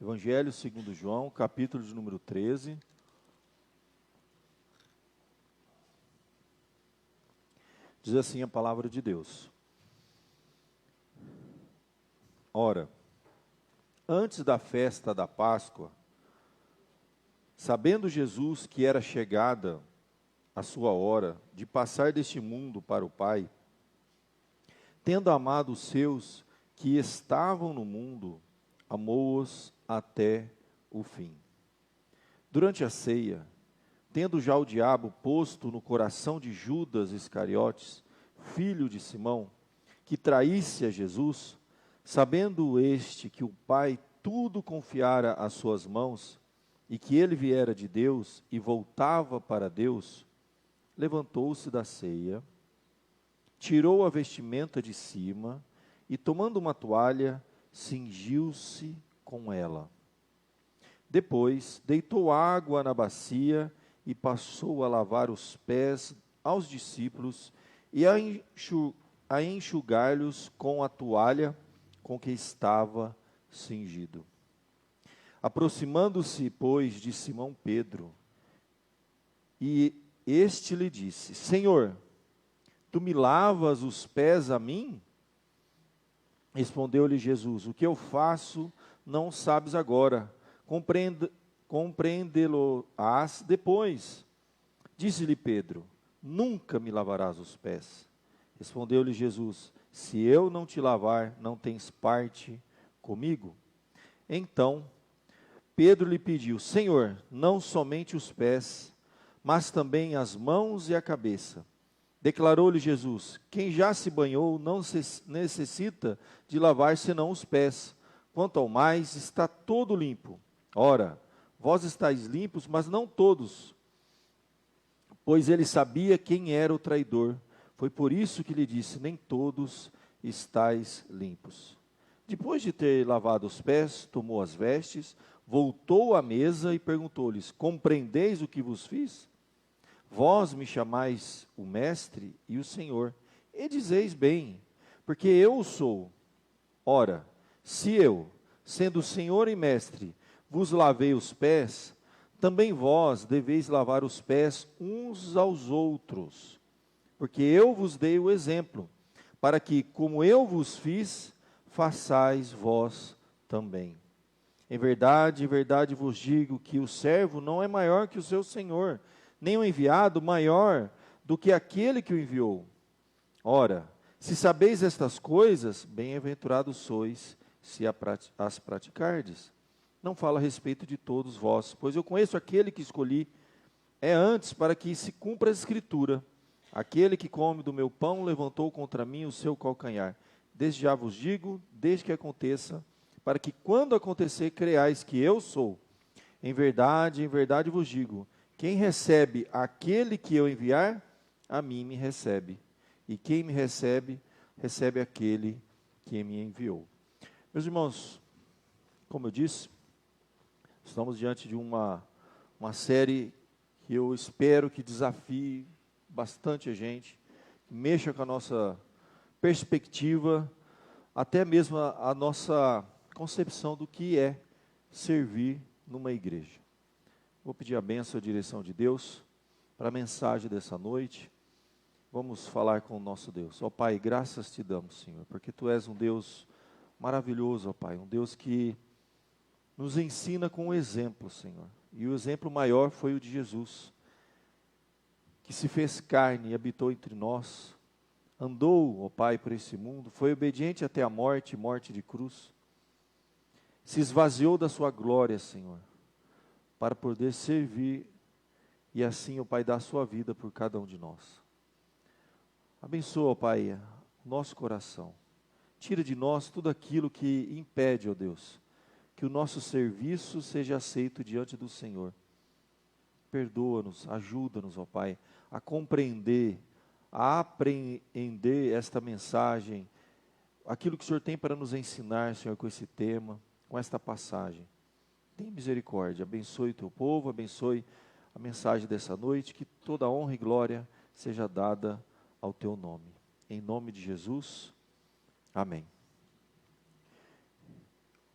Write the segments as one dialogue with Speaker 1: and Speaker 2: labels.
Speaker 1: Evangelho segundo João, capítulo de número 13. Diz assim a palavra de Deus. Ora, antes da festa da Páscoa, sabendo Jesus que era chegada a sua hora de passar deste mundo para o Pai, tendo amado os seus que estavam no mundo, amou-os até o fim. Durante a ceia, tendo já o diabo posto no coração de Judas Iscariotes, filho de Simão, que traísse a Jesus, sabendo este que o Pai tudo confiara às suas mãos, e que ele viera de Deus e voltava para Deus, levantou-se da ceia, tirou a vestimenta de cima, e tomando uma toalha, cingiu-se com ela. Depois, deitou água na bacia e passou a lavar os pés aos discípulos e a enxugar-lhes com a toalha com que estava cingido. Aproximando-se, pois, de Simão Pedro, e este lhe disse: Senhor, tu me lavas os pés a mim? Respondeu-lhe Jesus: o que eu faço não sabes agora, compreendê-lo-ás depois. Disse-lhe Pedro: nunca me lavarás os pés. Respondeu-lhe Jesus: se eu não te lavar, não tens parte comigo. Então Pedro lhe pediu: Senhor, não somente os pés, mas também as mãos e a cabeça. Declarou-lhe Jesus: quem já se banhou não necessita de lavar senão os pés, quanto ao mais está todo limpo. Ora, vós estáis limpos, mas não todos. Pois ele sabia quem era o traidor. Foi por isso que lhe disse: nem todos estáis limpos. Depois de ter lavado os pés, tomou as vestes, voltou à mesa e perguntou-lhes: compreendeis o que vos fiz? Vós me chamais o Mestre e o Senhor, e dizeis bem, porque eu o sou. Ora, se eu, sendo Senhor e Mestre, vos lavei os pés, também vós deveis lavar os pés uns aos outros, porque eu vos dei o exemplo, para que, como eu vos fiz, façais vós também. Em verdade vos digo que o servo não é maior que o seu senhor, nem o enviado maior do que aquele que o enviou. Ora, se sabeis estas coisas, bem-aventurados sois, se as praticardes. Não falo a respeito de todos vós, pois eu conheço aquele que escolhi, é antes para que se cumpra a escritura. Aquele que come do meu pão levantou contra mim o seu calcanhar. Desde já vos digo, desde que aconteça, para que quando acontecer, creais que eu sou. Em verdade vos digo, quem recebe aquele que eu enviar, a mim me recebe. E quem me recebe, recebe aquele que me enviou. Meus irmãos, como eu disse, estamos diante de uma série que eu espero que desafie bastante a gente, mexa com a nossa perspectiva, até mesmo a nossa concepção do que é servir numa igreja. Vou pedir a bênção e a direção de Deus para a mensagem dessa noite. Vamos falar com o nosso Deus. Ó Pai, graças te damos, Senhor, porque Tu és um Deus maravilhoso, ó Pai, um Deus que nos ensina com o exemplo, Senhor. E o exemplo maior foi o de Jesus, que se fez carne e habitou entre nós, andou, ó Pai, por esse mundo, foi obediente até a morte, morte de cruz, se esvaziou da sua glória, Senhor, para poder servir e assim, ó Pai, dar a sua vida por cada um de nós. Abençoa, ó Pai, o nosso coração. Tira de nós tudo aquilo que impede, ó Deus, que o nosso serviço seja aceito diante do Senhor. Perdoa-nos, ajuda-nos, ó Pai, a compreender, a apreender esta mensagem, aquilo que o Senhor tem para nos ensinar, Senhor, com esse tema, com esta passagem. Tem misericórdia, abençoe o Teu povo, abençoe a mensagem dessa noite, que toda honra e glória seja dada ao Teu nome. Em nome de Jesus, amém.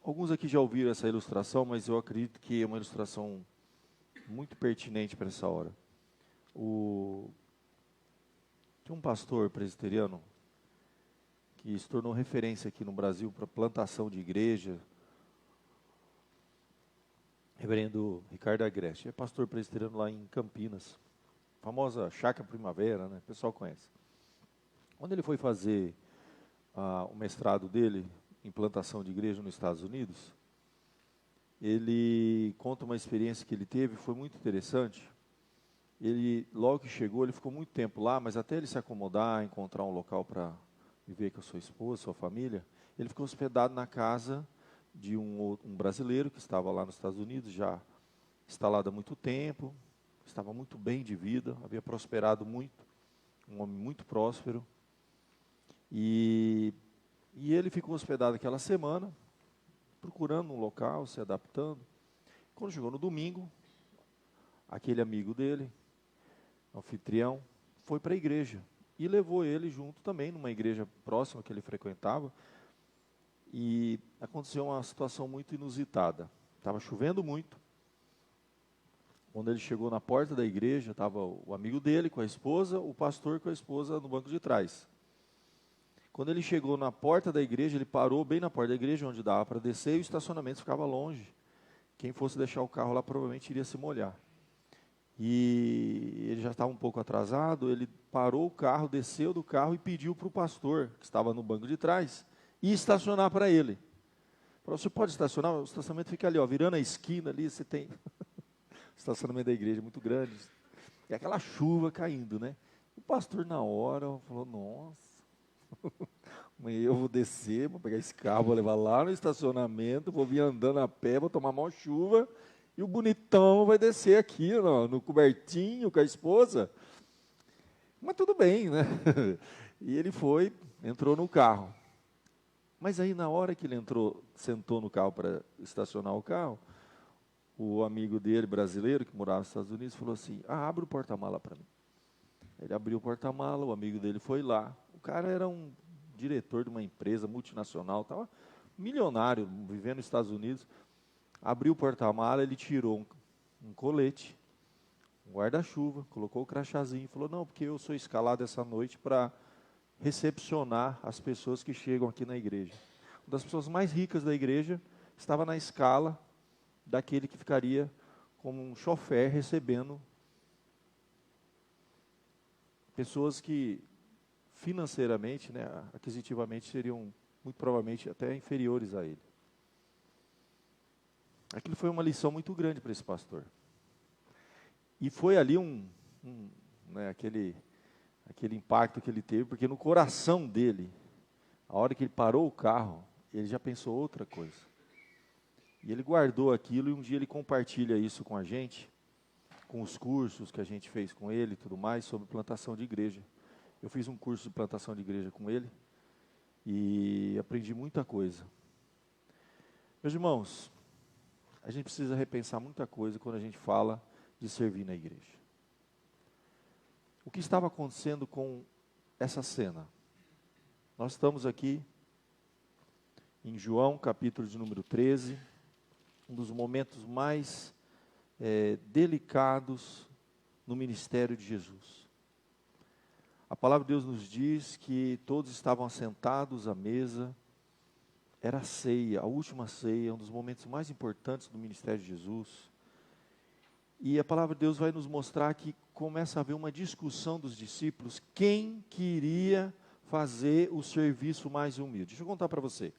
Speaker 1: Alguns aqui já ouviram essa ilustração, mas eu acredito que é uma ilustração muito pertinente para essa hora. Tem um pastor presbiteriano que se tornou referência aqui no Brasil para plantação de igreja, reverendo Ricardo Agreste. É pastor presbiteriano lá em Campinas, famosa Chácara Primavera, né? O pessoal conhece. Quando ele foi fazer o mestrado dele em plantação de igreja nos Estados Unidos, ele conta uma experiência que ele teve, foi muito interessante. Ele, logo que chegou, ele ficou muito tempo lá, mas até ele se acomodar, encontrar um local para viver com a sua esposa, sua família, ele ficou hospedado na casa de um brasileiro que estava lá nos Estados Unidos, já instalado há muito tempo, estava muito bem de vida, havia prosperado muito, um homem muito próspero. E ele ficou hospedado aquela semana, procurando um local, se adaptando. Quando chegou no domingo, aquele amigo dele, anfitrião, foi para a igreja e levou ele junto também, numa igreja próxima que ele frequentava. E aconteceu uma situação muito inusitada. Estava chovendo muito. Quando ele chegou na porta da igreja, estava o amigo dele com a esposa, o pastor com a esposa no banco de trás. Quando ele chegou na porta da igreja, ele parou bem na porta da igreja, onde dava para descer, e o estacionamento ficava longe. Quem fosse deixar o carro lá provavelmente iria se molhar. E ele já estava um pouco atrasado, ele parou o carro, desceu do carro e pediu para o pastor, que estava no banco de trás, ir estacionar para ele. Falou, você pode estacionar? O estacionamento fica ali, ó, virando a esquina ali, você tem... o estacionamento da igreja é muito grande. E aquela chuva caindo, né? O pastor, na hora, falou, nossa, eu vou descer, vou pegar esse carro, vou levar lá no estacionamento, vou vir andando a pé, vou tomar maior chuva, e o bonitão vai descer aqui, no cobertinho com a esposa. Mas tudo bem, né? E ele foi, entrou no carro. Mas aí, na hora que ele entrou, sentou no carro para estacionar o carro, o amigo dele, brasileiro, que morava nos Estados Unidos, falou assim, abre o porta-mala para mim. Ele abriu o porta-mala, o amigo dele foi lá. O cara era um diretor de uma empresa multinacional, estava milionário, vivendo nos Estados Unidos. Abriu o porta-mala, ele tirou um colete, um guarda-chuva, colocou o crachazinho e falou, não, porque eu sou escalado essa noite para recepcionar as pessoas que chegam aqui na igreja. Uma das pessoas mais ricas da igreja estava na escala daquele que ficaria como um chofer recebendo pessoas que financeiramente, né, aquisitivamente, seriam muito provavelmente até inferiores a ele. Aquilo foi uma lição muito grande para esse pastor. E foi ali aquele impacto que ele teve, porque no coração dele, a hora que ele parou o carro, ele já pensou outra coisa. E ele guardou aquilo e um dia ele compartilha isso com a gente, com os cursos que a gente fez com ele e tudo mais, sobre plantação de igreja. Eu fiz um curso de plantação de igreja com ele e aprendi muita coisa. Meus irmãos, a gente precisa repensar muita coisa quando a gente fala de servir na igreja. O que estava acontecendo com essa cena? Nós estamos aqui em João, capítulo de número 13, um dos momentos mais delicados no ministério de Jesus. A palavra de Deus nos diz que todos estavam assentados à mesa, era a ceia, a última ceia, um dos momentos mais importantes do ministério de Jesus. E a palavra de Deus vai nos mostrar que começa a haver uma discussão dos discípulos, quem queria fazer o serviço mais humilde. Deixa eu contar para você.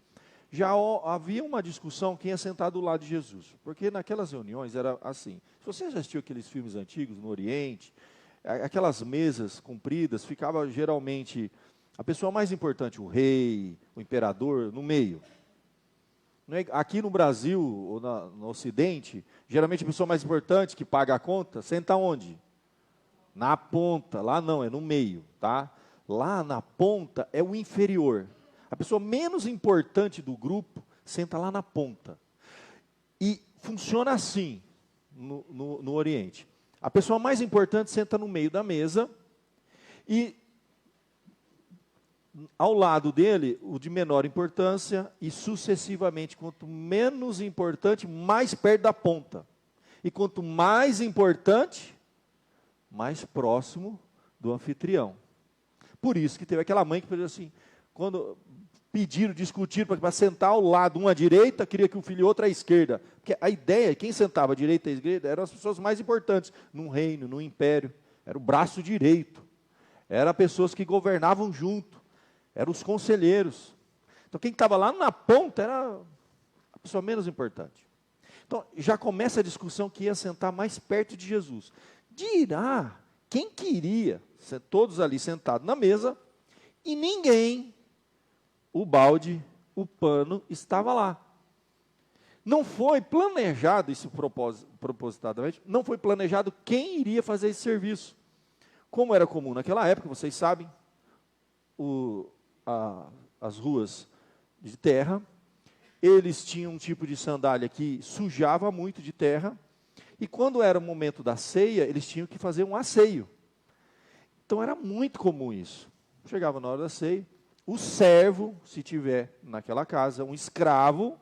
Speaker 1: Já havia uma discussão quem ia sentar do lado de Jesus, porque naquelas reuniões era assim. Se você já assistiu aqueles filmes antigos no Oriente, aquelas mesas compridas, ficava geralmente a pessoa mais importante, o rei, o imperador, no meio. Aqui no Brasil, ou no Ocidente, geralmente a pessoa mais importante que paga a conta, senta onde? Na ponta. Lá não, é no meio, tá? Lá na ponta é o inferior. A pessoa menos importante do grupo senta lá na ponta. E funciona assim no Oriente. A pessoa mais importante senta no meio da mesa e ao lado dele, o de menor importância, e sucessivamente, quanto menos importante, mais perto da ponta. E quanto mais importante, mais próximo do anfitrião. Por isso que teve aquela mãe que pediu assim, quando pediram, discutiram para sentar ao lado, um à direita, queria que o filho e outro à esquerda. Porque a ideia, quem sentava à direita e à esquerda, eram as pessoas mais importantes, num reino, num império. Era o braço direito. Eram pessoas que governavam junto. Eram os conselheiros. Então quem estava lá na ponta era a pessoa menos importante. Então já começa a discussão que ia sentar mais perto de Jesus. Dirá quem queria, todos ali sentados na mesa, e ninguém, o balde, o pano, estava lá. Não foi planejado isso propositadamente, não foi planejado quem iria fazer esse serviço. Como era comum naquela época, vocês sabem, as ruas de terra, eles tinham um tipo de sandália que sujava muito de terra, e quando era o momento da ceia, eles tinham que fazer um asseio. Então era muito comum isso. Chegava na hora da ceia, o servo, se tiver naquela casa, um escravo,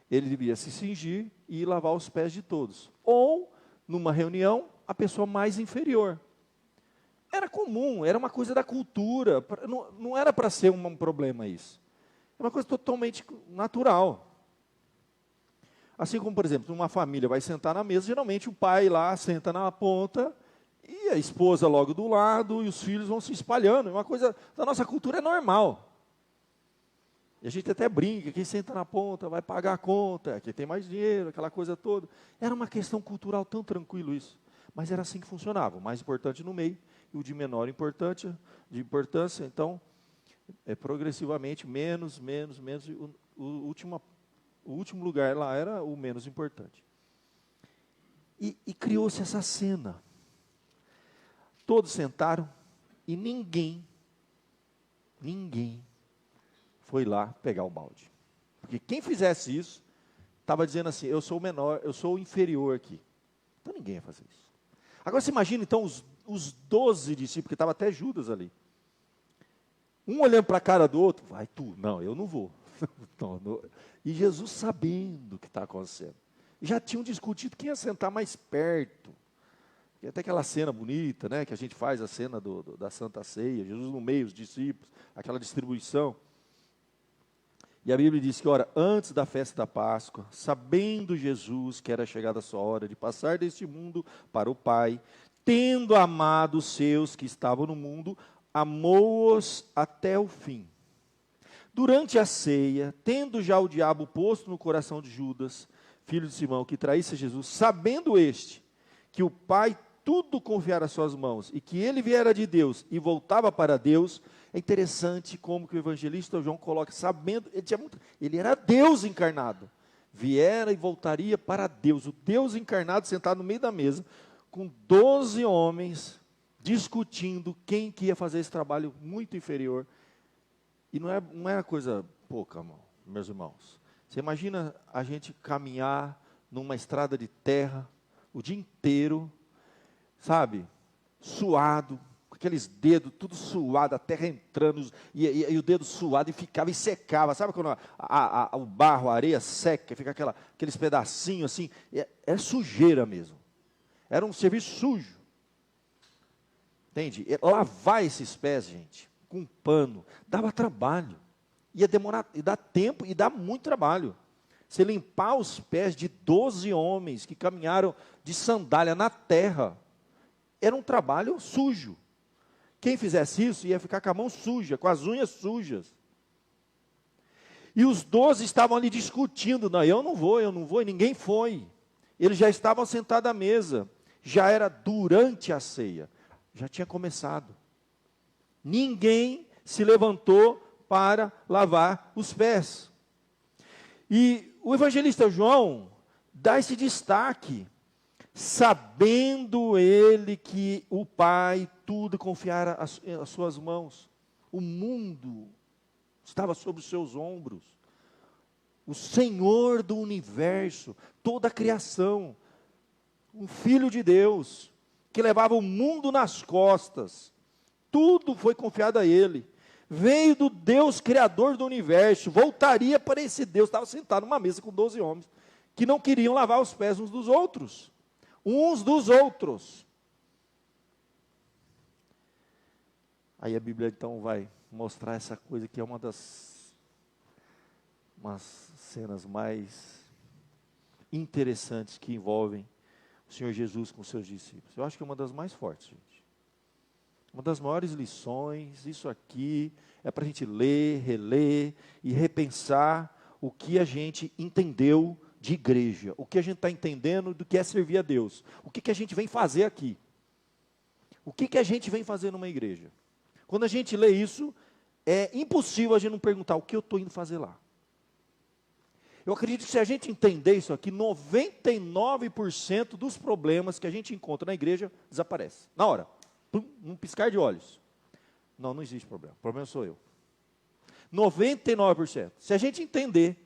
Speaker 1: ele devia se cingir e lavar os pés de todos. Ou, numa reunião, a pessoa mais inferior. Era comum, era uma coisa da cultura, não era para ser um problema isso. É uma coisa totalmente natural. Assim como, por exemplo, uma família vai sentar na mesa, geralmente o pai lá senta na ponta, e a esposa logo do lado, e os filhos vão se espalhando. É uma coisa da nossa cultura, é normal. E a gente até brinca, quem senta na ponta vai pagar a conta, quem tem mais dinheiro, aquela coisa toda. Era uma questão cultural tão tranquilo isso. Mas era assim que funcionava, o mais importante no meio, e o de menor importância, então, progressivamente, menos, e o último lugar lá era o menos importante. E criou-se essa cena. Todos sentaram e ninguém foi lá pegar o balde. Porque quem fizesse isso, estava dizendo assim, eu sou o menor, eu sou o inferior aqui. Então ninguém ia fazer isso. Agora você imagina então os 12 discípulos, porque estava até Judas ali. Um olhando para a cara do outro, vai tu, não, eu não vou. E Jesus sabendo o que está acontecendo. Já tinham discutido quem ia sentar mais perto. E até aquela cena bonita, né, que a gente faz, a cena da Santa Ceia, Jesus no meio, os discípulos, aquela distribuição. E a Bíblia diz que, ora, antes da festa da Páscoa, sabendo Jesus que era chegada a sua hora de passar deste mundo para o Pai, tendo amado os seus que estavam no mundo, amou-os até o fim. Durante a ceia, tendo já o diabo posto no coração de Judas, filho de Simão, que traísse Jesus, sabendo este, que o Pai tudo confiara às suas mãos, e que ele viera de Deus e voltava para Deus, é interessante como que o evangelista João coloca, sabendo, ele era Deus encarnado, viera e voltaria para Deus, o Deus encarnado sentado no meio da mesa, com 12 homens, discutindo quem que ia fazer esse trabalho muito inferior. E não é coisa pouca, meus irmãos. Você imagina a gente caminhar numa estrada de terra o dia inteiro, sabe, suado, com aqueles dedos tudo suado, a terra entrando, e o dedo suado, e ficava e secava. Sabe quando o barro, a areia seca, fica aqueles pedacinhos assim, é sujeira mesmo. Era um serviço sujo. Entende? Lavar esses pés, gente, com pano, dava trabalho. Ia demorar, e dá tempo, e dá muito trabalho. Você limpar os pés de 12 homens que caminharam de sandália na terra, era um trabalho sujo. Quem fizesse isso ia ficar com a mão suja, com as unhas sujas. E os 12 estavam ali discutindo, não, eu não vou, e ninguém foi. Eles já estavam sentados à mesa, já era durante a ceia, já tinha começado. Ninguém se levantou para lavar os pés. E o evangelista João dá esse destaque, sabendo ele que o Pai tudo confiara às suas mãos. O mundo estava sobre os seus ombros. O Senhor do universo, toda a criação, um Filho de Deus, que levava o mundo nas costas, tudo foi confiado a Ele. veio do Deus criador do universo, voltaria para esse Deus, estava sentado numa mesa com 12 homens, que não queriam lavar os pés uns dos outros. Aí a Bíblia então vai mostrar essa coisa que é umas cenas mais interessantes que envolvem o Senhor Jesus com os seus discípulos. Eu acho que é uma das mais fortes, gente. Uma das maiores lições, isso aqui é para a gente ler, reler e repensar o que a gente entendeu de igreja, o que a gente está entendendo do que é servir a Deus, o que a gente vem fazer aqui, o que a gente vem fazer numa igreja. Quando a gente lê isso, é impossível a gente não perguntar o que eu estou indo fazer lá. Eu acredito que se a gente entender isso aqui, 99% dos problemas que a gente encontra na igreja desaparece. Na hora, num piscar de olhos. Não existe problema. O problema sou eu. 99%. Se a gente entender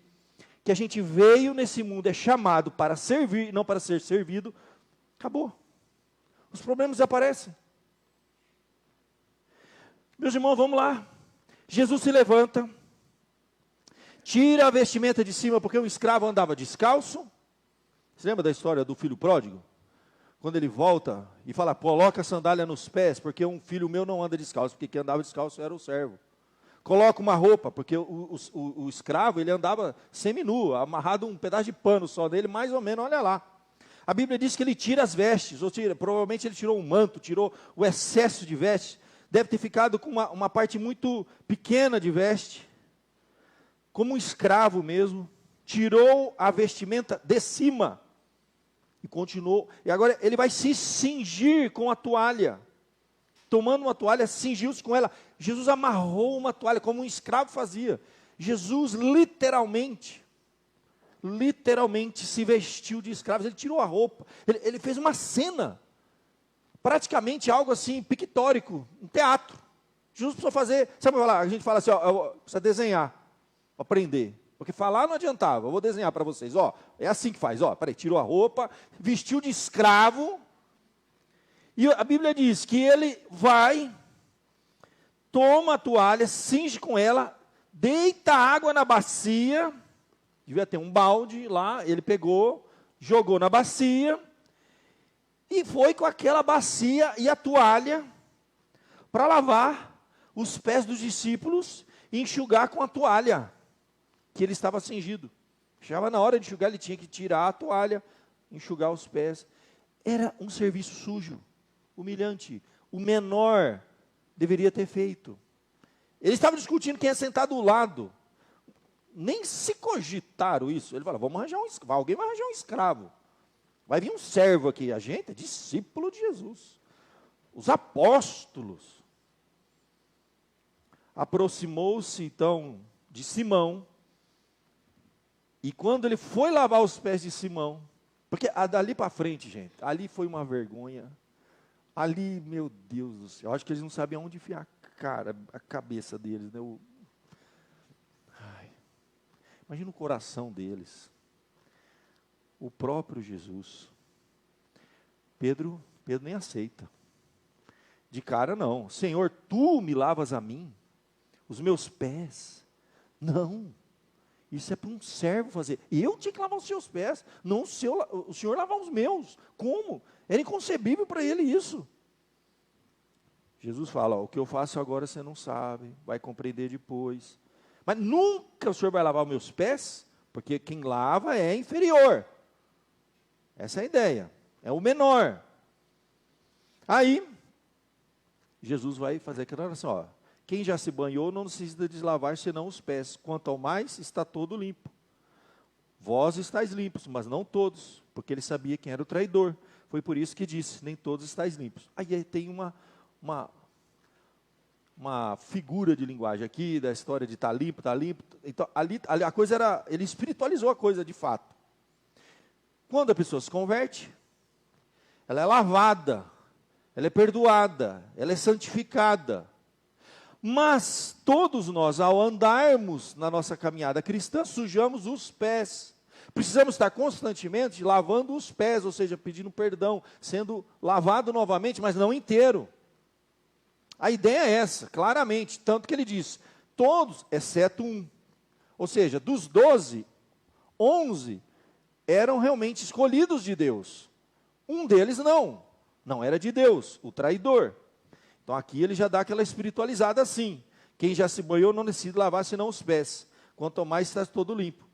Speaker 1: que a gente veio nesse mundo, é chamado para servir e não para ser servido, acabou. Os problemas desaparecem. Meus irmãos, vamos lá. Jesus se levanta, tira a vestimenta de cima, porque um escravo andava descalço. Você lembra da história do filho pródigo? Quando ele volta e fala, coloca a sandália nos pés, porque um filho meu não anda descalço, porque quem andava descalço era o servo. Coloca uma roupa, porque o escravo, ele andava seminu, amarrado um pedaço de pano só dele, mais ou menos, olha lá. A Bíblia diz que ele tira as vestes, provavelmente ele tirou um manto, tirou o excesso de veste, deve ter ficado com uma parte muito pequena de veste, como um escravo mesmo, tirou a vestimenta de cima, e continuou, e agora ele vai se cingir com a toalha, tomando uma toalha, cingiu-se com ela. Jesus amarrou uma toalha, como um escravo fazia. Jesus literalmente se vestiu de escravos, ele tirou a roupa, ele fez uma cena, praticamente algo assim, pictórico, um teatro. Jesus precisou fazer, sabe falar? A gente fala assim, precisa desenhar, aprender. Porque falar não adiantava, eu vou desenhar para vocês, é assim que faz, peraí, tirou a roupa, vestiu de escravo, e a Bíblia diz que ele vai, toma a toalha, cinge com ela, deita água na bacia, devia ter um balde lá, ele pegou, jogou na bacia, e foi com aquela bacia e a toalha, para lavar os pés dos discípulos, e enxugar com a toalha, que ele estava cingido. Chegava na hora de enxugar, ele tinha que tirar a toalha, enxugar os pés. Era um serviço sujo, humilhante. O menor deveria ter feito. Eles estavam discutindo quem é sentado do lado. Nem se cogitaram isso. Ele falou, alguém vai arranjar um escravo. Vai vir um servo aqui. A gente é discípulo de Jesus. Os apóstolos. Aproximou-se então de Simão. E quando ele foi lavar os pés de Simão, porque dali para frente, gente, ali foi uma vergonha. Ali, meu Deus do céu, acho que eles não sabiam onde enfiar a cabeça deles, né? Imagina o coração deles. O próprio Jesus. Pedro nem aceita. De cara não. Senhor, tu me lavas a mim? Os meus pés? Não. Isso é para um servo fazer. Eu tinha que lavar os seus pés, não o senhor lavar os meus. Como? Era inconcebível para ele isso. Jesus fala, o que eu faço agora você não sabe, vai compreender depois. Mas nunca o senhor vai lavar os meus pés, porque quem lava é inferior. Essa é a ideia, é o menor. Aí, Jesus vai fazer aquela oração, quem já se banhou não necessita deslavar senão os pés, quanto ao mais está todo limpo. Vós estáis limpos, mas não todos, porque ele sabia quem era o traidor. Foi por isso que disse, nem todos estáis limpos. Aí tem uma figura de linguagem aqui, da história de estar limpo. Então, ali a coisa era, ele espiritualizou a coisa de fato. Quando a pessoa se converte, ela é lavada, ela é perdoada, ela é santificada. Mas todos nós, ao andarmos na nossa caminhada cristã, sujamos os pés. Precisamos estar constantemente lavando os pés, ou seja, pedindo perdão, sendo lavado novamente, mas não inteiro. A ideia é essa, claramente, tanto que ele diz, todos, exceto um. Ou seja, dos 12, 11 eram realmente escolhidos de Deus. Um deles não era de Deus, o traidor. Então aqui ele já dá aquela espiritualizada assim. Quem já se banhou não decide lavar senão os pés, quanto mais está todo limpo.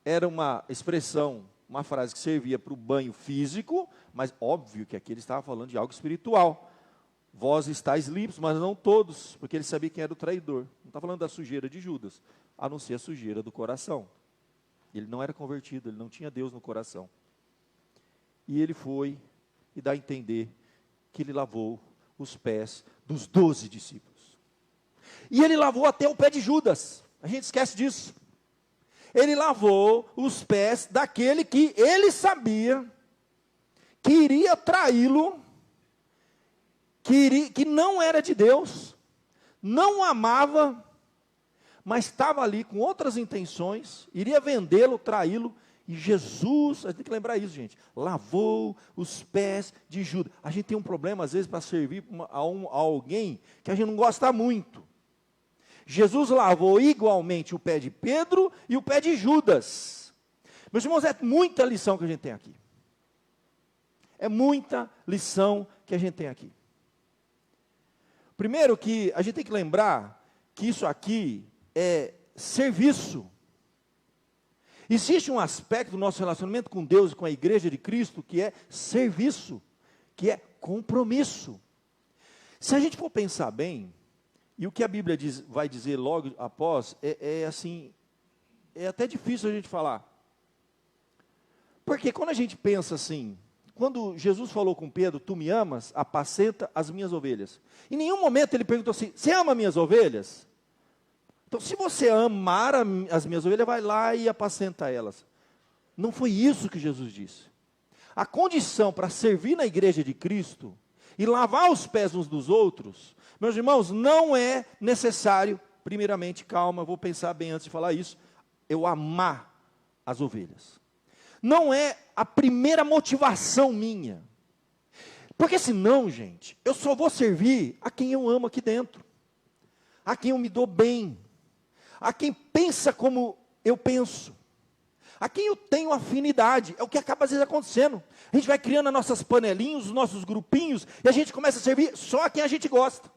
Speaker 1: Era uma expressão, uma frase que servia para o banho físico, mas óbvio que aqui ele estava falando de algo espiritual. Vós estáis limpos, mas não todos, porque ele sabia quem era o traidor. Não está falando da sujeira de Judas, a não ser a sujeira do coração. Ele não era convertido, ele não tinha Deus no coração. E ele foi e dá a entender que ele lavou os pés dos 12 discípulos. E ele lavou até o pé de Judas. A gente esquece disso. Ele lavou os pés daquele que ele sabia que iria traí-lo, que não era de Deus, não o amava, mas estava ali com outras intenções, iria vendê-lo, traí-lo, e Jesus, a gente tem que lembrar isso, gente, lavou os pés de Judas. A gente tem um problema, às vezes, para servir a alguém que a gente não gosta muito. Jesus lavou igualmente o pé de Pedro e o pé de Judas. Meus irmãos, é muita lição que a gente tem aqui. É muita lição que a gente tem aqui. Primeiro que a gente tem que lembrar que isso aqui é serviço. Existe um aspecto do nosso relacionamento com Deus e com a igreja de Cristo que é serviço, que é compromisso. Se a gente for pensar bem, e o que a Bíblia vai dizer logo após, assim, é até difícil a gente falar. Porque quando a gente pensa assim, quando Jesus falou com Pedro, tu me amas, apacenta as minhas ovelhas. Em nenhum momento ele perguntou assim, você ama minhas ovelhas? Então, se você amar as minhas ovelhas, vai lá e apacenta elas. Não foi isso que Jesus disse. A condição para servir na igreja de Cristo e lavar os pés uns dos outros, meus irmãos, não é necessário, primeiramente, calma, vou pensar bem antes de falar isso, eu amar as ovelhas. Não é a primeira motivação minha. Porque senão, gente, eu só vou servir a quem eu amo aqui dentro. A quem eu me dou bem. A quem pensa como eu penso. A quem eu tenho afinidade. É o que acaba às vezes acontecendo. A gente vai criando as nossas panelinhas, os nossos grupinhos, e a gente começa a servir só a quem a gente gosta.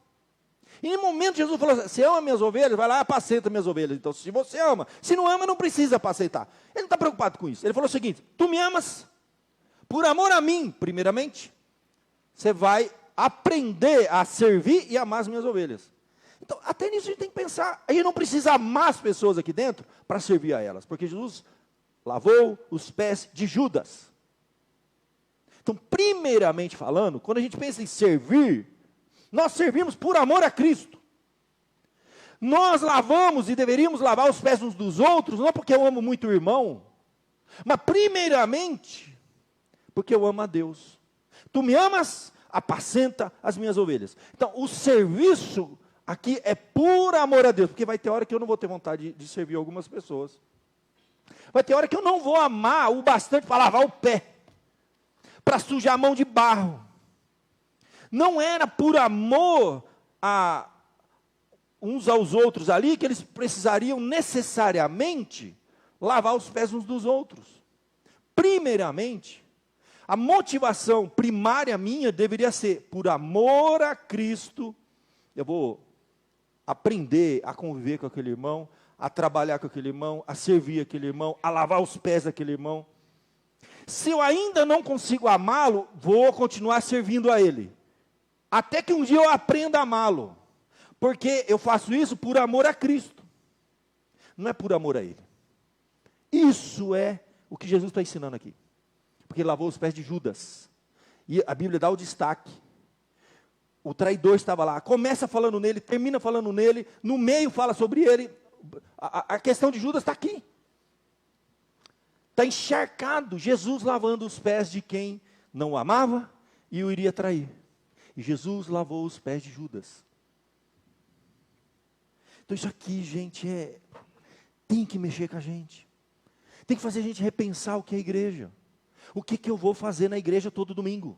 Speaker 1: E em um momento Jesus falou assim, você ama minhas ovelhas? Vai lá e apacenta minhas ovelhas. Então se você ama, se não ama não precisa apacentar. Ele não está preocupado com isso. Ele falou o seguinte, tu me amas? Por amor a mim, primeiramente, você vai aprender a servir e amar as minhas ovelhas. Então até nisso a gente tem que pensar. A gente não precisa amar as pessoas aqui dentro para servir a elas. Porque Jesus lavou os pés de Judas. Então primeiramente falando, quando a gente pensa em servir, nós servimos por amor a Cristo. Nós lavamos e deveríamos lavar os pés uns dos outros, não porque eu amo muito o irmão, mas primeiramente, porque eu amo a Deus. Tu me amas? Apacenta as minhas ovelhas. Então, o serviço aqui é por amor a Deus, porque vai ter hora que eu não vou ter vontade de servir algumas pessoas. Vai ter hora que eu não vou amar o bastante para lavar o pé, para sujar a mão de barro. Não era por amor a uns aos outros ali que eles precisariam necessariamente lavar os pés uns dos outros. Primeiramente, a motivação primária minha deveria ser por amor a Cristo. Eu vou aprender a conviver com aquele irmão, a trabalhar com aquele irmão, a servir aquele irmão, a lavar os pés daquele irmão. Se eu ainda não consigo amá-lo, vou continuar servindo a ele. Até que um dia eu aprenda a amá-lo. Porque eu faço isso por amor a Cristo. Não é por amor a Ele. Isso é o que Jesus está ensinando aqui. Porque ele lavou os pés de Judas. E a Bíblia dá o destaque. O traidor estava lá. Começa falando nele, termina falando nele. No meio fala sobre ele. A questão de Judas está aqui. Está encharcado. Jesus lavando os pés de quem não o amava e o iria trair. E Jesus lavou os pés de Judas. Então isso aqui, gente, tem que mexer com a gente. Tem que fazer a gente repensar o que é a igreja. O que eu vou fazer na igreja todo domingo?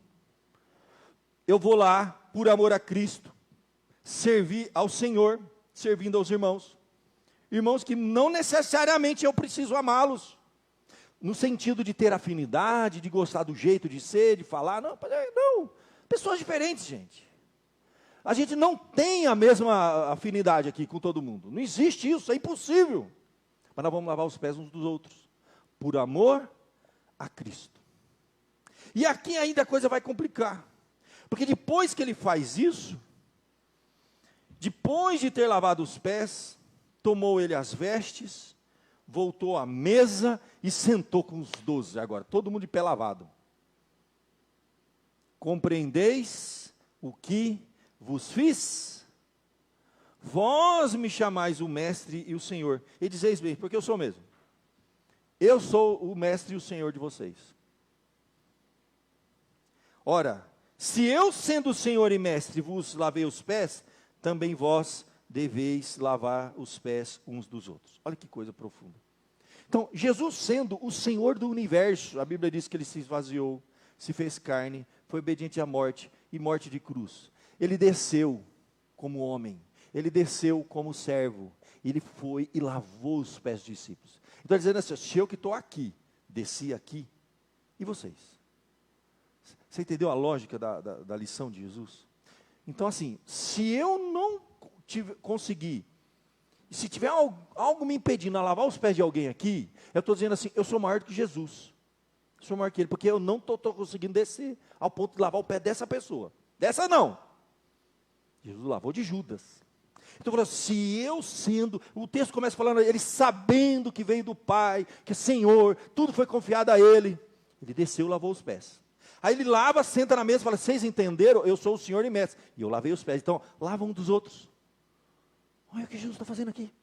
Speaker 1: Eu vou lá por amor a Cristo. servir ao Senhor, servindo aos irmãos. Irmãos que não necessariamente eu preciso amá-los, no sentido de ter afinidade, de gostar do jeito de ser, de falar. Não, não. Pessoas diferentes, gente. A gente não tem a mesma afinidade aqui com todo mundo. Não existe isso, é impossível. Mas nós vamos lavar os pés uns dos outros, por amor a Cristo. E aqui ainda a coisa vai complicar. Porque depois que ele faz isso, depois de ter lavado os pés, tomou ele as vestes, voltou à mesa e sentou com os 12. Agora, todo mundo de pé lavado. Compreendeis o que vos fiz? Vós me chamais o mestre e o senhor. E dizeis bem, porque eu sou mesmo. Eu sou o mestre e o senhor de vocês. Ora, se eu, sendo o senhor e mestre, vos lavei os pés, também vós deveis lavar os pés uns dos outros. Olha que coisa profunda. Então, Jesus sendo o Senhor do universo, a Bíblia diz que ele se esvaziou, se fez carne, foi obediente à morte e morte de cruz. Ele desceu como homem, ele desceu como servo, ele foi e lavou os pés dos discípulos. Então, dizendo assim, se eu que estou aqui, desci aqui, e vocês? Você entendeu a lógica da lição de Jesus? Então, assim, se eu não conseguir, se tiver algo me impedindo a lavar os pés de alguém aqui, eu estou dizendo assim, eu sou maior do que Jesus. Eu sou maior que ele, porque eu não estou conseguindo descer ao ponto de lavar o pé dessa pessoa. Dessa não. Jesus lavou de Judas. Então, se eu sendo, o texto começa falando, ele sabendo que veio do Pai, que é Senhor, tudo foi confiado a ele. Ele desceu e lavou os pés. Aí ele lava, senta na mesa e fala, vocês entenderam? Eu sou o Senhor e mestre. E eu lavei os pés. Então, lava um dos outros. Olha o que Jesus está fazendo aqui.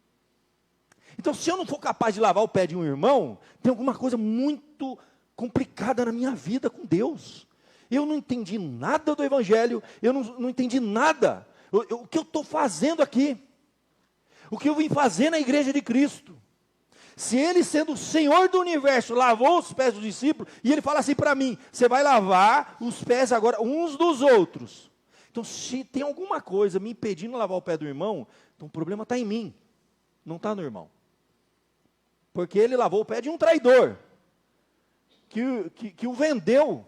Speaker 1: Então, se eu não for capaz de lavar o pé de um irmão, tem alguma coisa muito complicada na minha vida com Deus. Eu não entendi nada do Evangelho, eu não entendi nada. O que eu estou fazendo aqui? O que eu vim fazer na igreja de Cristo? Se ele, sendo o Senhor do universo, lavou os pés dos discípulos, e ele fala assim para mim, você vai lavar os pés agora uns dos outros. Então, se tem alguma coisa me impedindo de lavar o pé do irmão, então o problema está em mim, não está no irmão. Porque ele lavou o pé de um traidor, que o vendeu.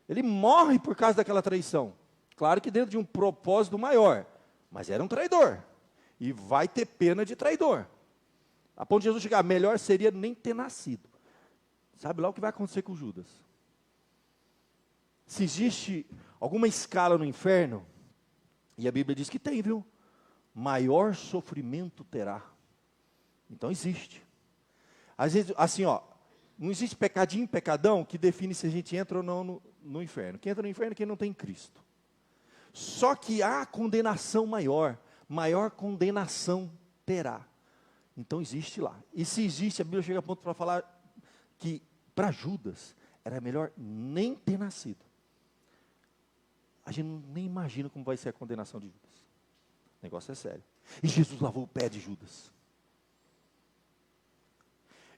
Speaker 1: Ele morre por causa daquela traição. Claro que dentro de um propósito maior, mas era um traidor. E vai ter pena de traidor. A ponto de Jesus chegar, melhor seria nem ter nascido. Sabe lá o que vai acontecer com Judas? Se existe alguma escala no inferno, e a Bíblia diz que tem, viu? Maior sofrimento terá. Então existe. Às vezes, assim, ó, não existe pecadinho, pecadão, que define se a gente entra ou não no inferno. Quem entra no inferno é quem não tem Cristo. Só que há condenação maior condenação terá. Então existe lá. E se existe, a Bíblia chega a ponto para falar que para Judas era melhor nem ter nascido. A gente nem imagina como vai ser a condenação de Judas. O negócio é sério. E Jesus lavou o pé de Judas.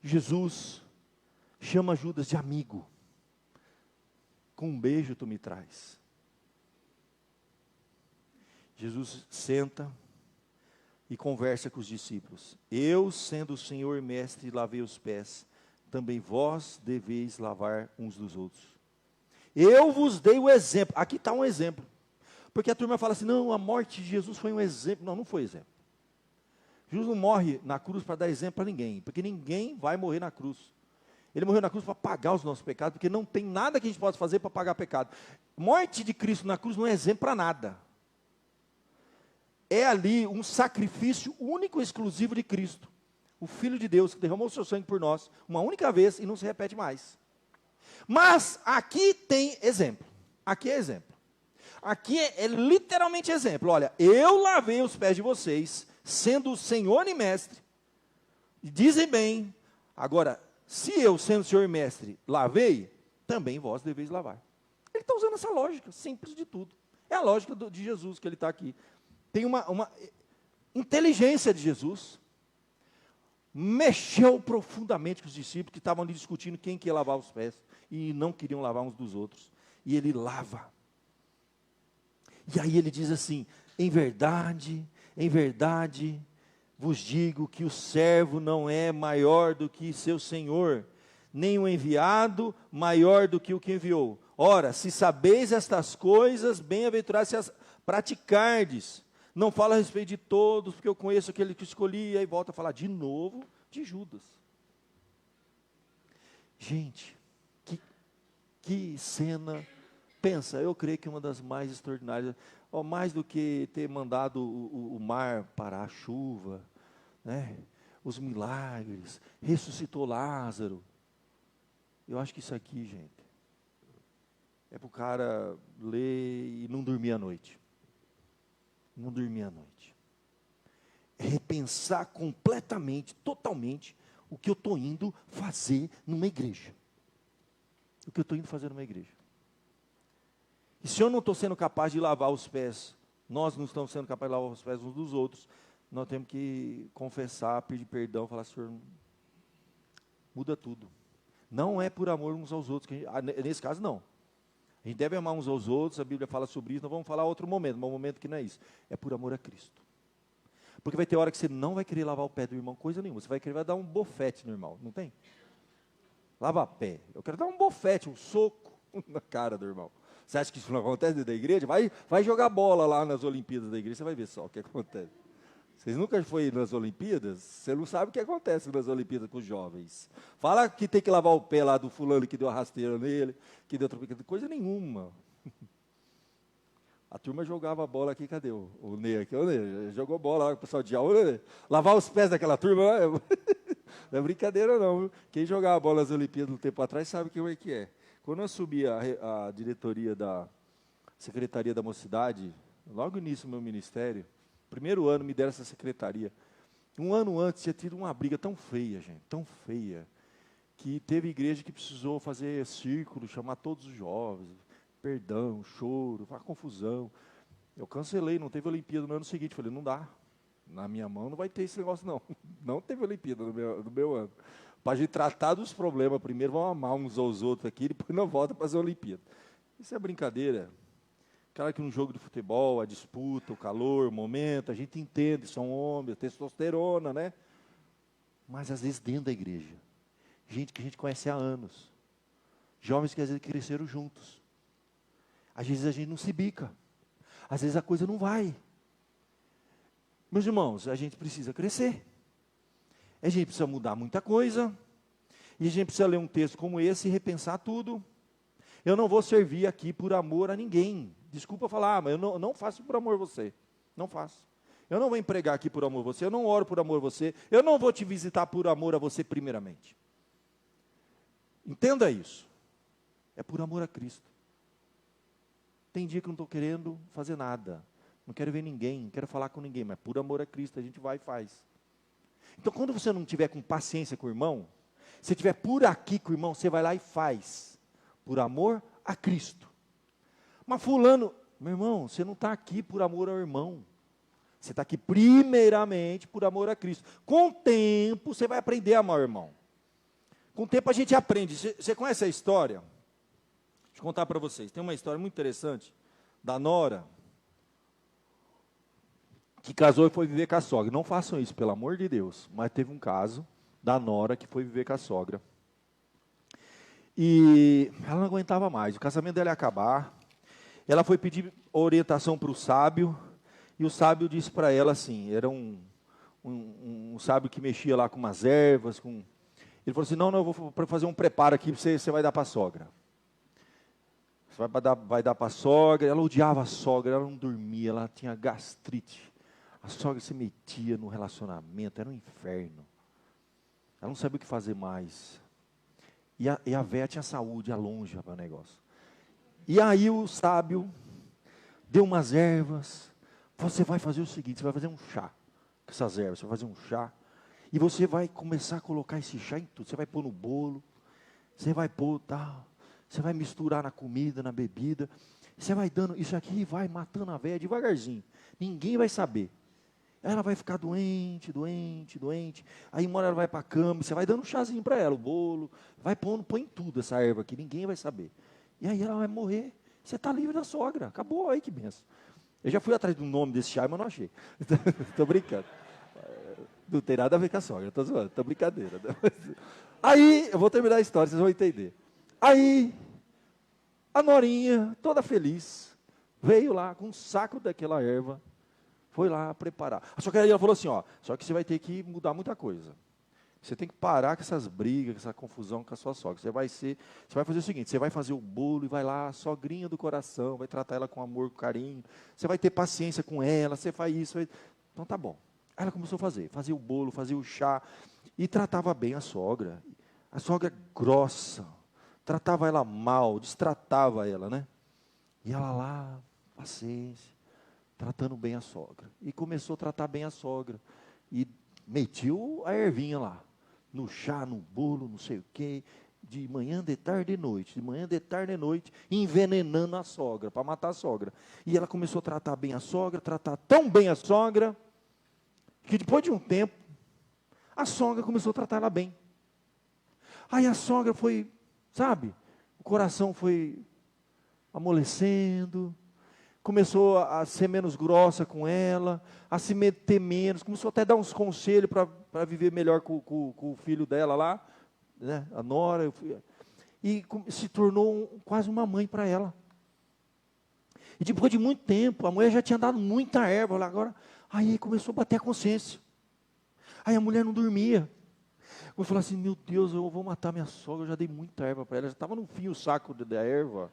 Speaker 1: Jesus chama Judas de amigo. Com um beijo tu me traz. Jesus senta e conversa com os discípulos. Eu, sendo o Senhor e mestre, lavei os pés, também vós deveis lavar uns dos outros. Eu vos dei o exemplo. Aqui está um exemplo. Porque a turma fala assim, não, a morte de Jesus foi um exemplo. Não, não foi exemplo. Jesus não morre na cruz para dar exemplo para ninguém, porque ninguém vai morrer na cruz. Ele morreu na cruz para pagar os nossos pecados, porque não tem nada que a gente possa fazer para pagar pecado. Morte de Cristo na cruz não é exemplo para nada. É ali um sacrifício único e exclusivo de Cristo. O Filho de Deus que derramou o seu sangue por nós, uma única vez e não se repete mais. Mas aqui tem exemplo. Aqui é exemplo. Aqui é literalmente exemplo. Olha, eu lavei os pés de vocês, sendo o Senhor e mestre. E dizem bem, agora, se eu, sendo Senhor e mestre, lavei, também vós deveis lavar. Ele está usando essa lógica, simples de tudo. É a lógica de Jesus que ele está aqui. Tem uma inteligência de Jesus. Mexeu profundamente com os discípulos que estavam ali discutindo quem que ia lavar os pés. E não queriam lavar uns dos outros. E ele lava. E aí ele diz assim, em verdade, vos digo que o servo não é maior do que seu senhor, nem o enviado maior do que o que enviou. Ora, se sabeis estas coisas, bem-aventurados se as praticardes. Não fala a respeito de todos, porque eu conheço aquele que escolhi, e aí volta a falar de novo de Judas. Gente, que cena, pensa, eu creio que uma das mais extraordinárias, mais do que ter mandado o mar parar a chuva, né? Os milagres, ressuscitou Lázaro. Eu acho que isso aqui, gente, é para o cara ler e não dormir à noite. Não dormir à noite. É repensar completamente, totalmente, o que eu estou indo fazer numa igreja. O que eu estou indo fazer numa igreja. E se eu não estou sendo capaz de lavar os pés, nós não estamos sendo capazes de lavar os pés uns dos outros, nós temos que confessar, pedir perdão, falar, Senhor, muda tudo. Não é por amor uns aos outros, nesse caso não. A gente deve amar uns aos outros, a Bíblia fala sobre isso, nós vamos falar outro momento, mas um momento que não é isso. É por amor a Cristo. Porque vai ter hora que você não vai querer lavar o pé do irmão, coisa nenhuma. Você vai dar um bofete no irmão, não tem? Lava pé. Eu quero dar um bofete, um soco na cara do irmão. Você acha que isso não acontece dentro da igreja? Vai jogar bola lá nas Olimpíadas da igreja, você vai ver só o que acontece. Vocês nunca foram nas Olimpíadas? Você não sabe o que acontece nas Olimpíadas com os jovens. Fala que tem que lavar o pé lá do fulano que deu a rasteira nele, que deu outra coisa nenhuma. A turma jogava bola aqui, cadê o Ney aqui? O Ney jogou bola lá com o pessoal de aula. Lavar os pés daquela turma, não é brincadeira não. Viu? Quem jogava bola nas Olimpíadas um tempo atrás sabe como é que é. Quando eu assumi a diretoria da Secretaria da Mocidade, logo no início do meu ministério, primeiro ano me deram essa secretaria. Um ano antes tinha tido uma briga tão feia, gente, tão feia, que teve igreja que precisou fazer círculo, chamar todos os jovens, perdão, choro, uma confusão. Eu cancelei, não teve Olimpíada no ano seguinte. Falei, não dá, na minha mão não vai ter esse negócio não. Não teve Olimpíada no meu ano. Para a gente tratar dos problemas primeiro, vamos amar uns aos outros aqui, depois não volta para as Olimpíadas. Isso é brincadeira. Claro que num jogo de futebol, a disputa, o calor, o momento, a gente entende, são homens, testosterona, né? Mas às vezes dentro da igreja, gente que a gente conhece há anos, jovens que às vezes cresceram juntos, às vezes a gente não se bica, às vezes a coisa não vai. Meus irmãos, a gente precisa crescer, a gente precisa mudar muita coisa, e a gente precisa ler um texto como esse e repensar tudo. Eu não vou servir aqui por amor a ninguém. Desculpa falar, mas eu não faço por amor a você. Não faço. Eu não vou empregar aqui por amor a você, eu não oro por amor a você, eu não vou te visitar por amor a você primeiramente. Entenda isso. É por amor a Cristo. Tem dia que eu não estou querendo fazer nada. Não quero ver ninguém, não quero falar com ninguém, mas por amor a Cristo a gente vai e faz. Então quando você não tiver com paciência com o irmão, se estiver por aqui com o irmão, você vai lá e faz. Por amor a Cristo. Mas fulano, meu irmão, você não está aqui por amor ao irmão. Você está aqui primeiramente por amor a Cristo. Com o tempo, você vai aprender a amar o irmão. Com o tempo a gente aprende. Você conhece a história? Deixa eu contar para vocês. Tem uma história muito interessante da nora que casou e foi viver com a sogra. Não façam isso, pelo amor de Deus. Mas teve um caso da nora que foi viver com a sogra. E ela não aguentava mais. O casamento dela ia acabar. Ela foi pedir orientação para o sábio. E o sábio disse para ela assim, era um sábio que mexia lá com umas ervas. Ele falou assim, não, eu vou fazer um preparo aqui, você vai dar para a sogra. Você vai dar para a sogra. Ela odiava a sogra, ela não dormia, ela tinha gastrite. A sogra se metia no relacionamento, era um inferno. Ela não sabia o que fazer mais. E a véia tinha saúde, ia longe para o negócio. E aí o sábio deu umas ervas. Você vai fazer o seguinte, você vai fazer um chá com essas ervas. Você vai fazer um chá. E você vai começar a colocar esse chá em tudo. Você vai pôr no bolo. Você vai pôr tal. Você vai misturar na comida, na bebida. Você vai dando isso aqui e vai matando a véia devagarzinho. Ninguém vai saber. Ela vai ficar doente. Aí uma hora ela vai para a cama, você vai dando um chazinho para ela, o bolo, vai põe tudo essa erva aqui, ninguém vai saber. E aí ela vai morrer, você está livre da sogra, acabou, aí que benção. Eu já fui atrás do nome desse chá, mas não achei. Estou brincando. Não tem nada a ver com a sogra, estou zoando, estou brincadeira. Aí, eu vou terminar a história, vocês vão entender. Aí, a norinha, toda feliz, veio lá com um saco daquela erva, foi lá preparar. Só que aí ela falou assim, ó, só que você vai ter que mudar muita coisa. Você tem que parar com essas brigas, com essa confusão com a sua sogra. Você vai fazer o seguinte, você vai fazer o bolo e vai lá, sogrinha do coração, vai tratar ela com amor, com carinho. Você vai ter paciência com ela, você faz isso. Então tá bom. Aí ela começou a fazia o bolo, fazia o chá e tratava bem a sogra. A sogra grossa, tratava ela mal, destratava ela, né? E ela lá, paciência, tratando bem a sogra. E começou a tratar bem a sogra. E metiu a ervinha lá, no chá, no bolo, não sei o quê, de manhã, de tarde, de noite, de manhã, de tarde, de noite, envenenando a sogra, para matar a sogra. E ela começou a tratar bem a sogra, tratar tão bem a sogra, que depois de um tempo, a sogra começou a tratar ela bem. Aí a sogra foi, sabe, o coração foi amolecendo, começou a ser menos grossa com ela, a se meter menos, começou até a dar uns conselhos para viver melhor com o filho dela lá, né, a nora, e se tornou quase uma mãe para ela. E depois de muito tempo, a mulher já tinha dado muita erva, agora, aí começou a bater a consciência. Aí a mulher não dormia. Eu falei assim, meu Deus, eu vou matar minha sogra, eu já dei muita erva para ela, já estava no fim o saco da erva.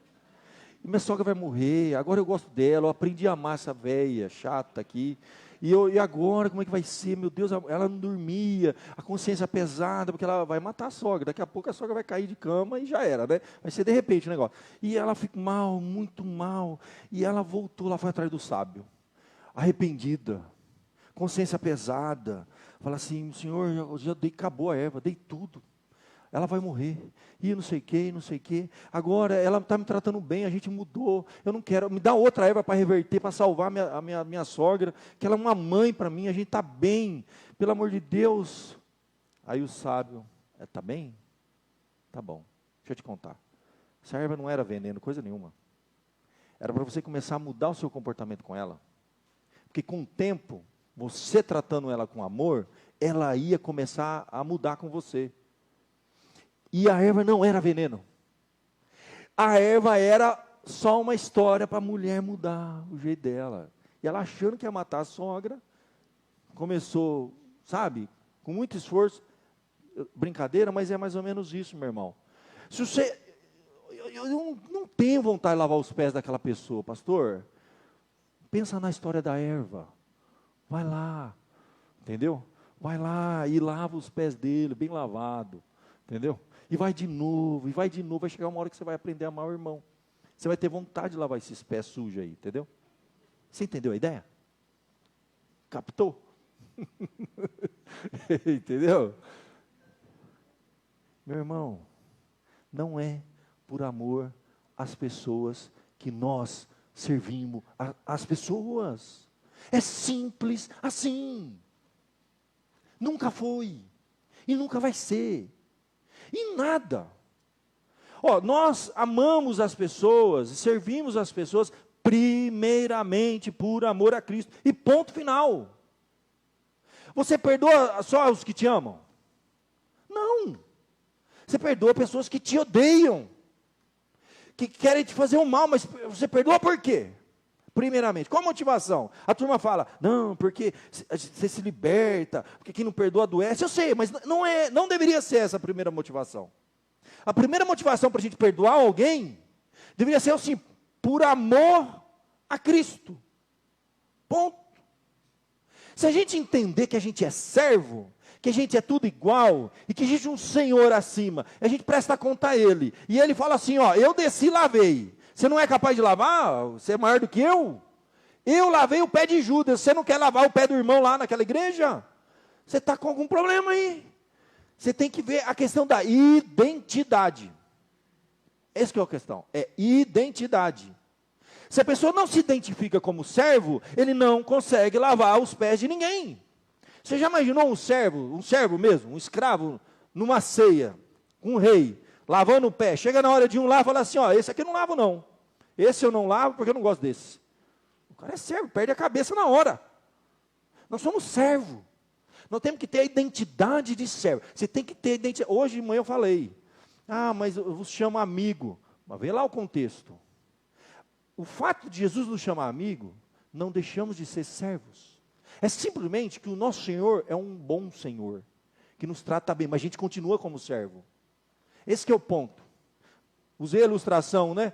Speaker 1: E minha sogra vai morrer, agora eu gosto dela, eu aprendi a amar essa velha chata aqui. E agora, como é que vai ser? Meu Deus, ela não dormia, a consciência pesada, porque ela vai matar a sogra. Daqui a pouco a sogra vai cair de cama e já era, né? Vai ser de repente o negócio. E ela fica mal, muito mal. E ela voltou lá, foi atrás do sábio, arrependida, consciência pesada. Fala assim, Senhor, acabou a erva, dei tudo. Ela vai morrer, e não sei o que, não sei o que. Agora, ela está me tratando bem, a gente mudou. Eu não quero, me dá outra erva para reverter, para salvar a minha sogra, que ela é uma mãe para mim, a gente está bem, pelo amor de Deus. Aí o sábio, está bem? Tá bom, deixa eu te contar. Essa erva não era veneno, coisa nenhuma. Era para você começar a mudar o seu comportamento com ela. Porque com o tempo, você tratando ela com amor, ela ia começar a mudar com você. E a erva não era veneno. A erva era só uma história para a mulher mudar o jeito dela. E ela achando que ia matar a sogra, começou, sabe, com muito esforço, brincadeira, mas é mais ou menos isso, meu irmão. Se você, eu não tenho vontade de lavar os pés daquela pessoa, pastor, pensa na história da erva, vai lá, entendeu? Vai lá e lava os pés dele, bem lavado, entendeu? E vai de novo, vai chegar uma hora que você vai aprender a amar o irmão. Você vai ter vontade de lavar esses pés sujos aí, entendeu? Você entendeu a ideia? Captou? Entendeu? Meu irmão, não é por amor às pessoas que nós servimos as pessoas. É simples assim. Nunca foi. E nunca vai ser. Em nada. Nós amamos as pessoas, servimos as pessoas, primeiramente por amor a Cristo. E ponto final. Você perdoa só os que te amam? Não. Você perdoa pessoas que te odeiam, que querem te fazer um mal, mas você perdoa por quê? Primeiramente, qual a motivação? A turma fala, não, porque você se liberta, porque quem não perdoa adoece. Eu sei, mas não deveria ser essa a primeira motivação. A primeira motivação para a gente perdoar alguém, deveria ser assim, por amor a Cristo. Ponto. Se a gente entender que a gente é servo, que a gente é tudo igual, e que existe um Senhor acima, a gente presta conta a Ele, e Ele fala assim, eu desci e lavei. Você não é capaz de lavar? Você é maior do que eu? Eu lavei o pé de Judas, você não quer lavar o pé do irmão lá naquela igreja? Você está com algum problema aí? Você tem que ver a questão da identidade. Essa que é a questão, é identidade. Se a pessoa não se identifica como servo, ele não consegue lavar os pés de ninguém. Você já imaginou um servo mesmo, um escravo, numa ceia, um rei, lavando o pé, chega na hora de um lá e fala assim, esse aqui eu não lavo não. Esse eu não lavo porque eu não gosto desse. cara é servo, perde a cabeça na hora. Nós somos servo. Nós temos que ter a identidade de servo. Você tem que ter identidade. Hoje de manhã eu falei, mas eu vos chamo amigo. Mas vê lá o contexto. O fato de Jesus nos chamar amigo, não deixamos de ser servos. É simplesmente que o nosso Senhor é um bom Senhor, que nos trata bem, mas a gente continua como servo. Esse que é o ponto. Usei a ilustração, né?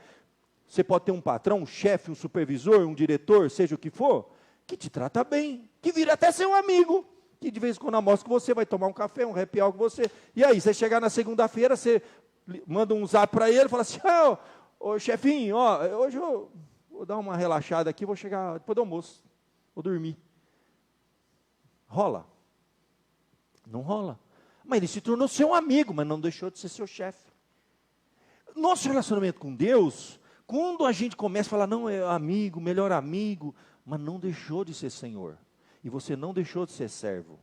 Speaker 1: Você pode ter um patrão, um chefe, um supervisor, um diretor, seja o que for, que te trata bem, que vira até seu amigo, que de vez em quando almoça com você, vai tomar um café, um happy hour com você. E aí, você chegar na segunda-feira, você manda um zap para ele, fala assim, ô chefinho, hoje eu vou dar uma relaxada aqui, vou chegar depois do almoço, vou dormir. Rola? Não rola. Mas ele se tornou seu amigo, mas não deixou de ser seu chefe. Nosso relacionamento com Deus, quando a gente começa a falar, não, é amigo, melhor amigo, mas não deixou de ser Senhor. E você não deixou de ser servo.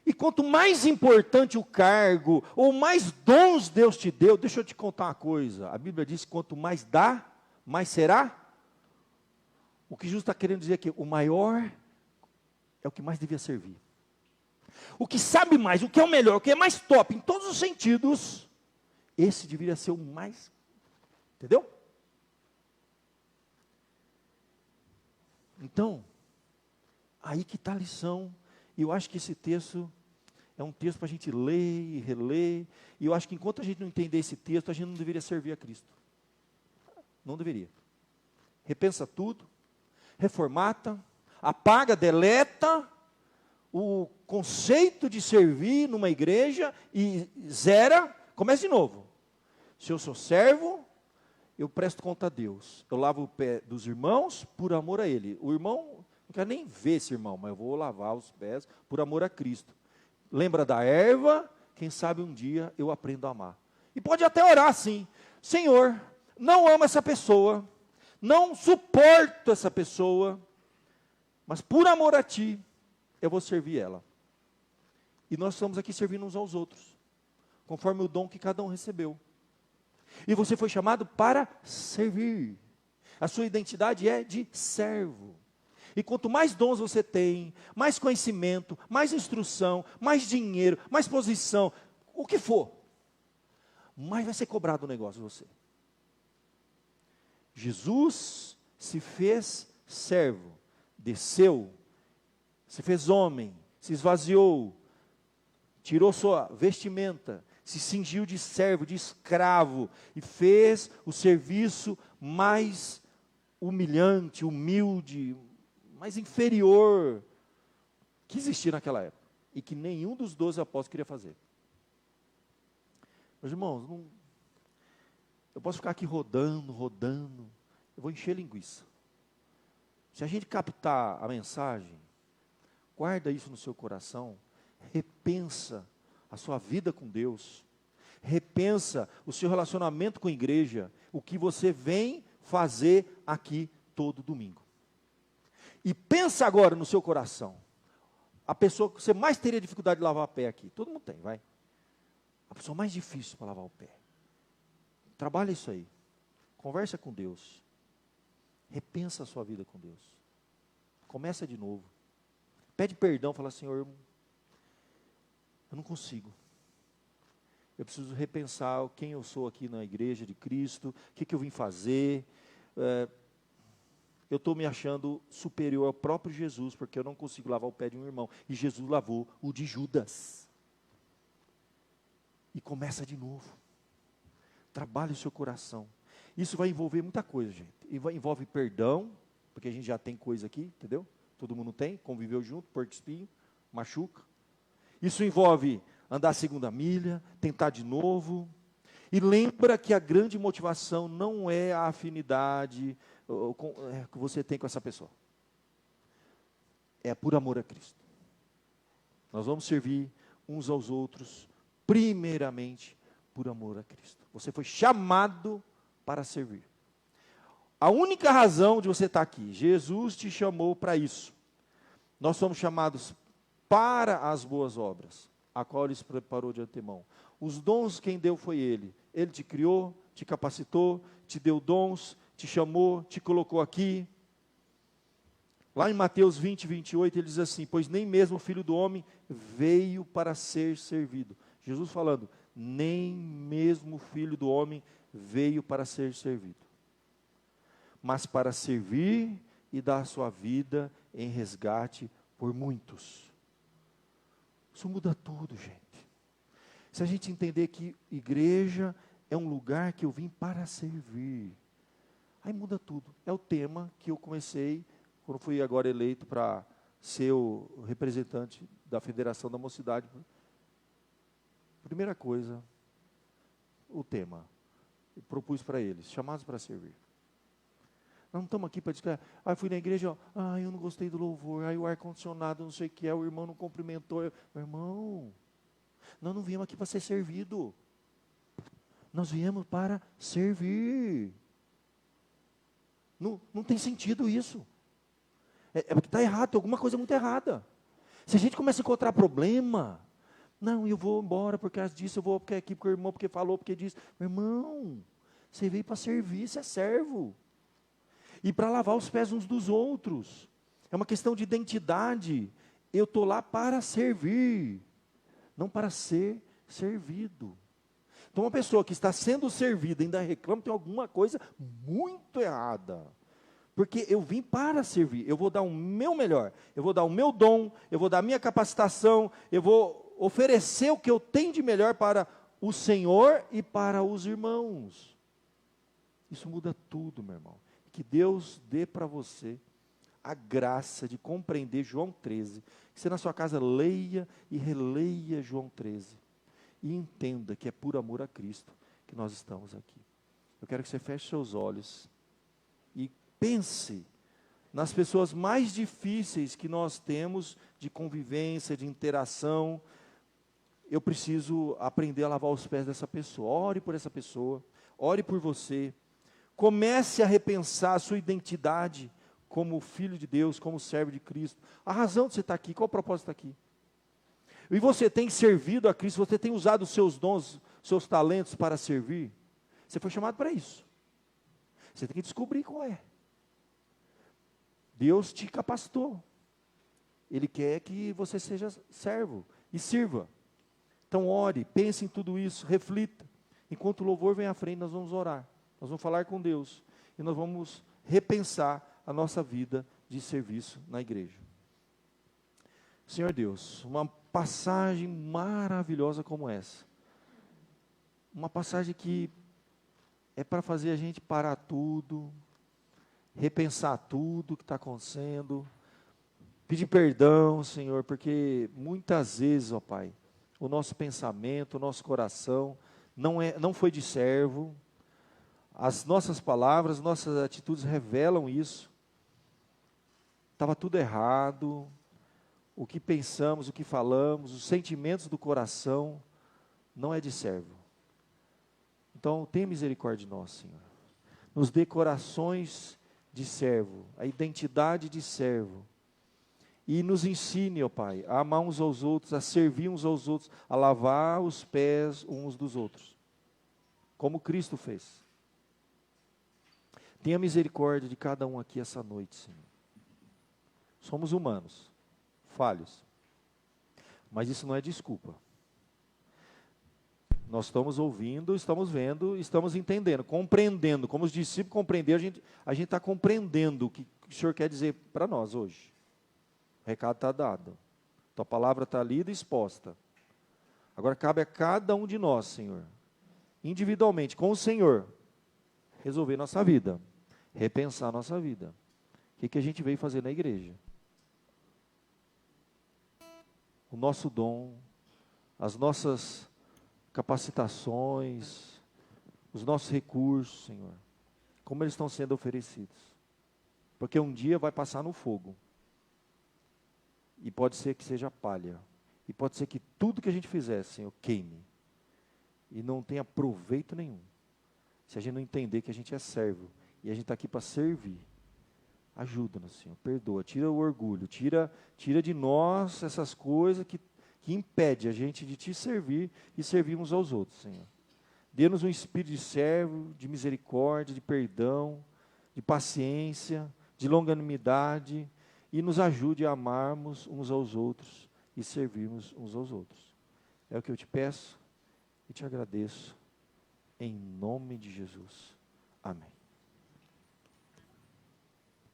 Speaker 1: E quanto mais importante o cargo, ou mais dons Deus te deu, deixa eu te contar uma coisa. A Bíblia diz que quanto mais dá, mais será. O que Jesus está querendo dizer aqui, o maior é o que mais devia servir. O que sabe mais, o que é o melhor, o que é mais top, em todos os sentidos, esse deveria ser o mais, entendeu? Então, aí que está a lição, e eu acho que esse texto é um texto para a gente ler e reler, e eu acho que enquanto a gente não entender esse texto, a gente não deveria servir a Cristo. Não deveria. Repensa tudo, reformata, apaga, deleta o conceito de servir numa igreja e zera, começa de novo. Se eu sou servo, eu presto conta a Deus. Eu lavo o pé dos irmãos por amor a Ele. O irmão, não quero nem ver esse irmão, mas eu vou lavar os pés por amor a Cristo. Lembra da erva? Quem sabe um dia eu aprendo a amar. E pode até orar assim, Senhor, não amo essa pessoa, não suporto essa pessoa, mas por amor a Ti, eu vou servir ela. E nós estamos aqui servindo uns aos outros, conforme o dom que cada um recebeu. E você foi chamado para servir. A sua identidade é de servo. E quanto mais dons você tem, mais conhecimento, mais instrução, mais dinheiro, mais posição, o que for, mais vai ser cobrado o negócio de você. Jesus se fez servo, desceu, se fez homem, se esvaziou, tirou sua vestimenta, se cingiu de servo, de escravo, e fez o serviço mais humilhante, humilde, mais inferior que existia naquela época, e que nenhum dos 12 apóstolos queria fazer. Meus irmãos, eu posso ficar aqui rodando, eu vou encher linguiça. Se a gente captar a mensagem, guarda isso no seu coração, repensa a sua vida com Deus, repensa o seu relacionamento com a igreja, o que você vem fazer aqui todo domingo. E pensa agora no seu coração, a pessoa que você mais teria dificuldade de lavar o pé aqui, todo mundo tem, vai. A pessoa mais difícil para lavar o pé. Trabalha isso aí, conversa com Deus, repensa a sua vida com Deus, começa de novo, pede perdão, fala, Senhor, eu não consigo. Eu preciso repensar quem eu sou aqui na igreja de Cristo, o que eu vim fazer. Eu estou me achando superior ao próprio Jesus, porque eu não consigo lavar o pé de um irmão. E Jesus lavou o de Judas. E começa de novo. Trabalhe o seu coração. Isso vai envolver muita coisa, gente. Envolve perdão, porque a gente já tem coisa aqui, entendeu? Todo mundo tem, conviveu junto, porco espinho, machuca. Isso envolve andar a segunda milha, tentar de novo. E lembra que a grande motivação não é a afinidade que você tem com essa pessoa. É por amor a Cristo. Nós vamos servir uns aos outros, primeiramente, por amor a Cristo. Você foi chamado para servir. A única razão de você estar aqui, Jesus te chamou para isso. Nós somos chamados para as boas obras, a qual Ele se preparou de antemão. Os dons quem deu foi Ele. Ele te criou, te capacitou, te deu dons, te chamou, te colocou aqui. Lá em Mateus 20, 28, ele diz assim: pois nem mesmo o Filho do Homem veio para ser servido. Jesus falando, nem mesmo o Filho do Homem veio para ser servido, mas para servir e dar a sua vida em resgate por muitos. Isso muda tudo, gente. Se a gente entender que igreja é um lugar que eu vim para servir, aí muda tudo. É o tema que eu comecei, quando fui agora eleito para ser o representante da Federação da Mocidade. Primeira coisa, o tema. Eu propus para eles, chamados para servir. Nós não estamos aqui para dizer, fui na igreja, eu não gostei do louvor, o ar-condicionado, não sei o que é, o irmão não cumprimentou. Meu irmão, nós não viemos aqui para ser servido. Nós viemos para servir. Não tem sentido isso. É porque está errado, tem alguma coisa muito errada. Se a gente começa a encontrar problema, não, eu vou embora por causa disso, eu vou porque aqui, porque o irmão, porque falou, porque disse. Meu irmão, você veio para servir, você é servo. E para lavar os pés uns dos outros. É uma questão de identidade. Eu estou lá para servir, não para ser servido. Então uma pessoa que está sendo servida ainda reclama, tem alguma coisa muito errada. Porque eu vim para servir, eu vou dar o meu melhor, eu vou dar o meu dom, eu vou dar a minha capacitação, eu vou oferecer o que eu tenho de melhor para o Senhor e para os irmãos. Isso muda tudo, meu irmão. Que Deus dê para você a graça de compreender João 13. Que você na sua casa leia e releia João 13. E entenda que é por amor a Cristo que nós estamos aqui. Eu quero que você feche seus olhos e pense nas pessoas mais difíceis que nós temos de convivência, de interação. Eu preciso aprender a lavar os pés dessa pessoa. Ore por essa pessoa, ore por você. Comece a repensar a sua identidade como filho de Deus, como servo de Cristo. A razão de você estar aqui, qual o propósito de estar aqui? E você tem servido a Cristo, você tem usado os seus dons, seus talentos para servir? Você foi chamado para isso. Você tem que descobrir qual é. Deus te capacitou. Ele quer que você seja servo e sirva. Então ore, pense em tudo isso, reflita. Enquanto o louvor vem à frente, nós vamos orar. Nós vamos falar com Deus e nós vamos repensar a nossa vida de serviço na igreja. Senhor Deus, uma passagem maravilhosa como essa, uma passagem que é para fazer a gente parar tudo, repensar tudo que está acontecendo, pedir perdão, Senhor, porque muitas vezes, ó Pai, o nosso pensamento, o nosso coração não foi de servo. As nossas palavras, nossas atitudes revelam isso. Estava tudo errado. O que pensamos, o que falamos, os sentimentos do coração, não é de servo. Então, tenha misericórdia de nós, Senhor. Nos dê corações de servo, a identidade de servo. E nos ensine, ó Pai, a amar uns aos outros, a servir uns aos outros, a lavar os pés uns dos outros. Como Cristo fez. Tenha misericórdia de cada um aqui essa noite, Senhor. Somos humanos, falhos. Mas isso não é desculpa. Nós estamos ouvindo, estamos vendo, estamos entendendo, compreendendo. Como os discípulos compreenderam, a gente está compreendendo o que o Senhor quer dizer para nós hoje. O recado está dado. Tua palavra está lida e exposta. Agora cabe a cada um de nós, Senhor, individualmente, com o Senhor, resolver nossa vida. Repensar a nossa vida. O que a gente veio fazer na igreja? O nosso dom, as nossas capacitações, os nossos recursos, Senhor, como eles estão sendo oferecidos. Porque um dia vai passar no fogo. E pode ser que seja palha. E pode ser que tudo que a gente fizer, Senhor, queime. E não tenha proveito nenhum. Se a gente não entender que a gente é servo. E a gente está aqui para servir. Ajuda-nos, Senhor. Perdoa. Tira o orgulho. Tira de nós essas coisas que impedem a gente de te servir e servir uns aos outros, Senhor. Dê-nos um espírito de servo, de misericórdia, de perdão, de paciência, de longanimidade. e nos ajude a amarmos uns aos outros e servirmos uns aos outros. É o que eu te peço e te agradeço, em nome de Jesus. Amém.